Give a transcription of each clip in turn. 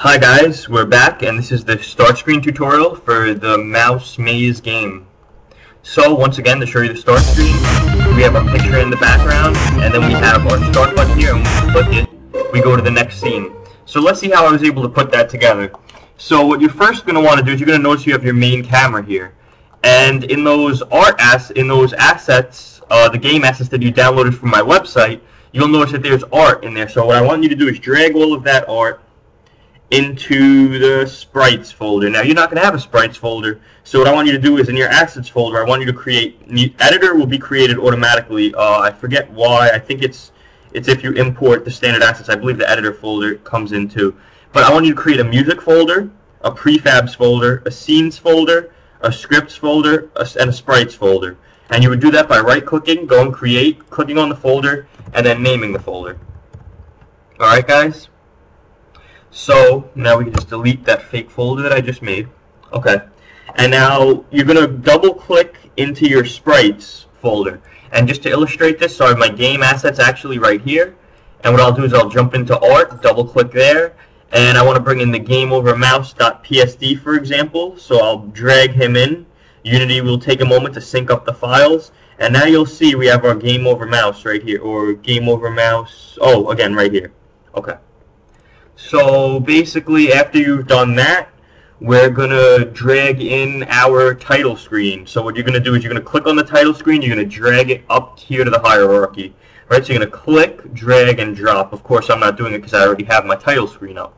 Hi guys, we're back and this is the start screen tutorial for the Mouse Maze game. So once again, to show you the start screen, we have our picture in the background and then we have our start button here, and when we click it, we go to the next scene. So let's see how I was able to put that together. So what you're first going to want to do is you're going to notice you have your main camera here. And in those assets, the game assets that you downloaded from my website, you'll notice that there's art in there. So what I want you to do is drag all of that art into the sprites folder. Now you're not going to have a sprites folder, so what I want you to do is in your assets folder, I want you to create, the editor will be created automatically. I forget why. I think it's if you import the standard assets. I believe the editor folder comes into. But I want you to create a music folder, a prefabs folder, a scenes folder, a scripts folder, and a sprites folder. And you would do that by right-clicking, going create, clicking on the folder, and then naming the folder. Alright guys? So now we can just delete that fake folder that I just made. Okay. And now you're going to double click into your sprites folder. And just to illustrate this, so I have my game assets actually right here. And what I'll do is I'll jump into art, double click there, and I want to bring in the gameovermouse.psd for example. So I'll drag him in. Unity will take a moment to sync up the files. And now you'll see we have our Game Over Mouse right here, or Game Over Mouse, oh, again, right here. Okay. So basically, after you've done that, we're going to drag in our title screen. So what you're going to do is you're going to click on the title screen, you're going to drag it up here to the hierarchy. Right? So you're going to click, drag, and drop. Of course, I'm not doing it because I already have my title screen up.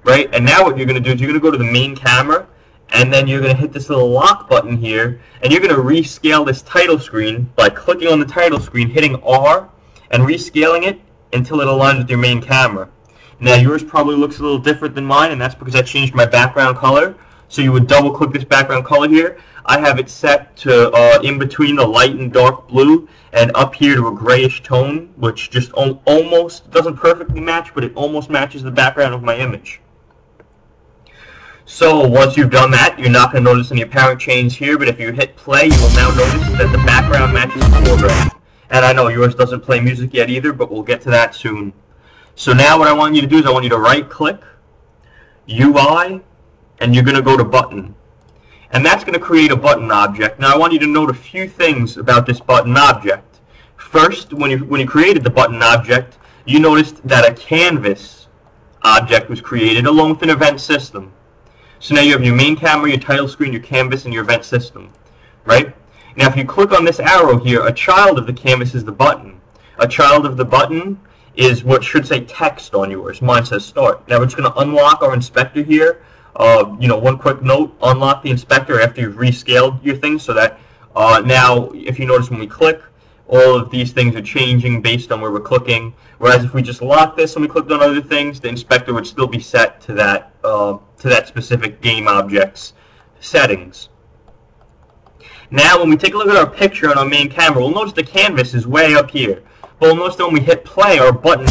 Right? And now what you're going to do is you're going to go to the main camera, and then you're going to hit this little lock button here, and you're going to rescale this title screen by clicking on the title screen, hitting R, and rescaling it until it aligns with your main camera. Now yours probably looks a little different than mine, and that's because I changed my background color. So you would double click this background color here. I have it set to in between the light and dark blue and up here to a grayish tone, which just almost doesn't perfectly match, but it almost matches the background of my image. So once you've done that, you're not going to notice any apparent change here, but if you hit play, you will now notice that the background matches the foreground. And I know yours doesn't play music yet either, but we'll get to that soon. So now what I want you to do is I want you to right-click, UI, and you're going to go to button. And that's going to create a button object. Now I want you to note a few things about this button object. First, when you created the button object, you noticed that a canvas object was created along with an event system. So now you have your main camera, your title screen, your canvas, and your event system. Right? Now if you click on this arrow here, a child of the canvas is the button. A child of the button is what should say text on yours. Mine says start. Now we're just going to unlock our inspector here. One quick note, unlock the inspector after you've rescaled your things so that now if you notice when we click, all of these things are changing based on where we're clicking. Whereas if we just lock this and we clicked on other things, the inspector would still be set to that specific game object's settings. Now when we take a look at our picture on our main camera, we'll notice the canvas is way up here. But we'll notice that when we hit play, our button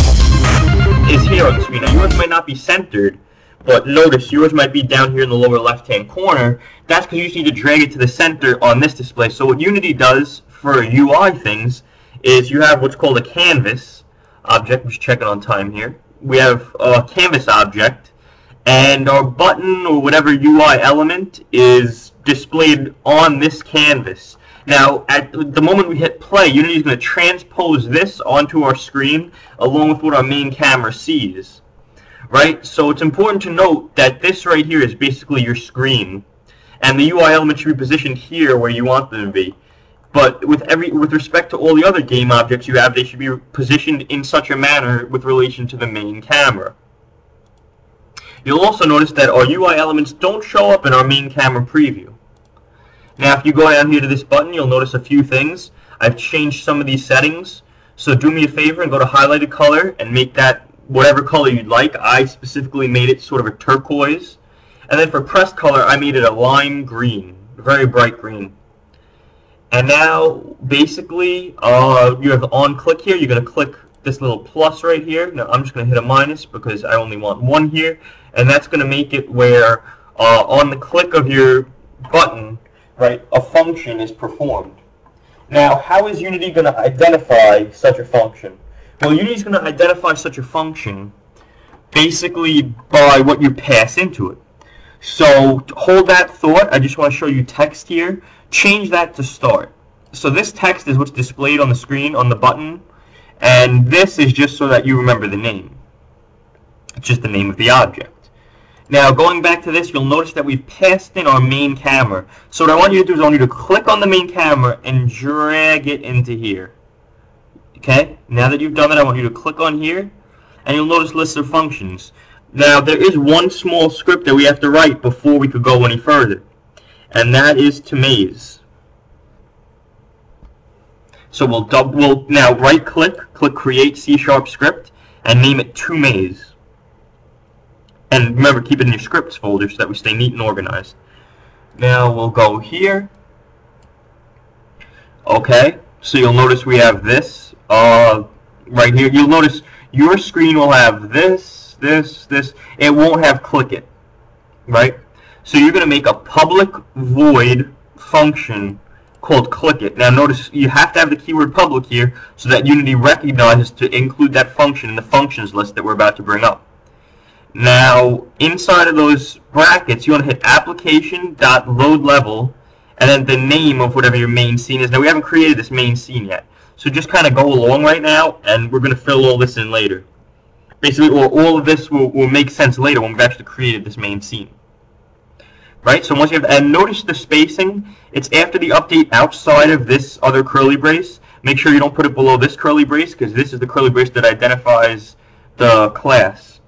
is here on the screen. Now yours might not be centered, but notice yours might be down here in the lower left-hand corner. That's because you just need to drag it to the center on this display. So what Unity does for UI things is you have what's called a canvas object. I'm just checking on time here. We have a canvas object, and our button or whatever UI element is displayed on this canvas. Now, at the moment we hit play, Unity is going to transpose this onto our screen along with what our main camera sees. Right? So it's important to note that this right here is basically your screen. And the UI elements should be positioned here where you want them to be. But with respect to all the other game objects you have, they should be positioned in such a manner with relation to the main camera. You'll also notice that our UI elements don't show up in our main camera preview. Now if you go down here to this button, you'll notice a few things. I've changed some of these settings. So do me a favor and go to highlighted color and make that whatever color you'd like. I specifically made it sort of a turquoise. And then for pressed color, I made it a lime green, a very bright green. And now basically you have the on click here. You're going to click this little plus right here. Now I'm just going to hit a minus because I only want one here. And that's going to make it where on the click of your button, right, a function is performed. Now, how is Unity going to identify such a function? Well, Unity is going to identify such a function basically by what you pass into it. So hold that thought. I just want to show you text here. Change that to start. So this text is what's displayed on the screen on the button, and this is just so that you remember the name. It's just the name of the object. Now going back to this, you'll notice that we've passed in our main camera. So what I want you to do is I want you to click on the main camera and drag it into here. Okay? Now that you've done that, I want you to click on here, and you'll notice list of functions. Now there is one small script that we have to write before we could go any further, and that is to maze. So we'll now right click create C# script, and name it to maze. And remember, keep it in your scripts folder so that we stay neat and organized. Now we'll go here. Okay, so you'll notice we have this right here. You'll notice your screen will have this. It won't have click it, right? So you're going to make a public void function called click it. Now notice you have to have the keyword public here so that Unity recognizes to include that function in the functions list that we're about to bring up. Now inside of those brackets you want to hit application.loadLevel and then the name of whatever your main scene is. Now we haven't created this main scene yet, so just kind of go along right now, and we're going to fill all this in later. Basically, all of this will make sense later when we've actually created this main scene. Right? So once you have, and notice the spacing, it's after the update outside of this other curly brace. Make sure you don't put it below this curly brace, because this is the curly brace that identifies the class.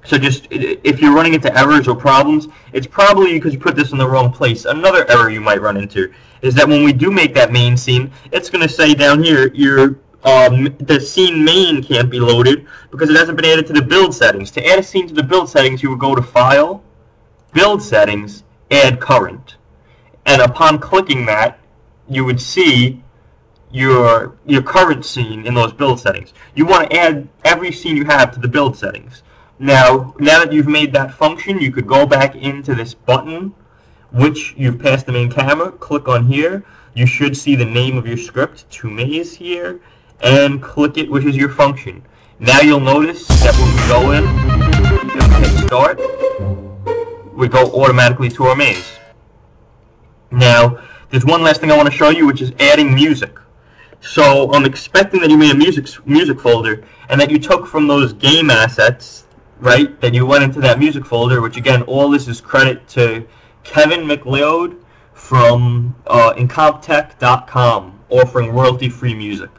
So just, if you're running into errors or problems, it's probably because you put this in the wrong place. Another error you might run into is that when we do make that main scene, it's going to say down here, the scene main can't be loaded because it hasn't been added to the build settings. To add a scene to the build settings, you would go to File, Build Settings, Add Current. And upon clicking that, you would see your current scene in those build settings. You want to add every scene you have to the build settings. Now that you've made that function, you could go back into this button, which you've passed the main camera, click on here. You should see the name of your script, to maze here, and click it, which is your function. Now you'll notice that when we go in, and hit start, we go automatically to our maze. Now, there's one last thing I want to show you, which is adding music. So I'm expecting that you made a music folder, and that you took from those game assets, right, that you went into that music folder, which again, all this is credit to Kevin MacLeod from Incompetech.com, offering royalty-free music.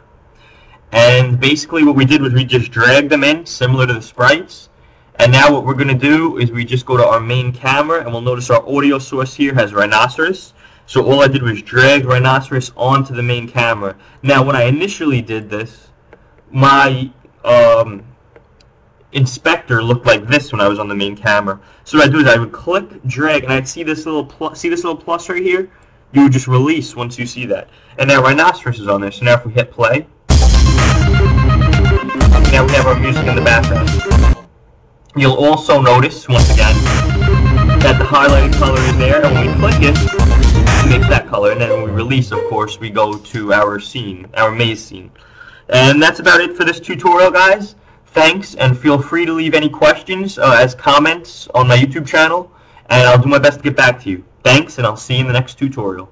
And basically what we did was we just dragged them in, similar to the sprites. And now what we're going to do is we just go to our main camera, and we'll notice our audio source here has Rhinoceros. So all I did was drag Rhinoceros onto the main camera. Now when I initially did this, my inspector looked like this when I was on the main camera. So what I'd do is I would click, drag, and I'd see this little plus right here? You would just release once you see that. And now Rhinoceros is on there, so now if we hit play, now we have our music in the background. You'll also notice, once again, that the highlighted color is there, and when we click it, it makes that color, and then when we release, of course, we go to our scene, our maze scene. And that's about it for this tutorial, guys. Thanks, and feel free to leave any questions as comments on my YouTube channel, and I'll do my best to get back to you. Thanks, and I'll see you in the next tutorial.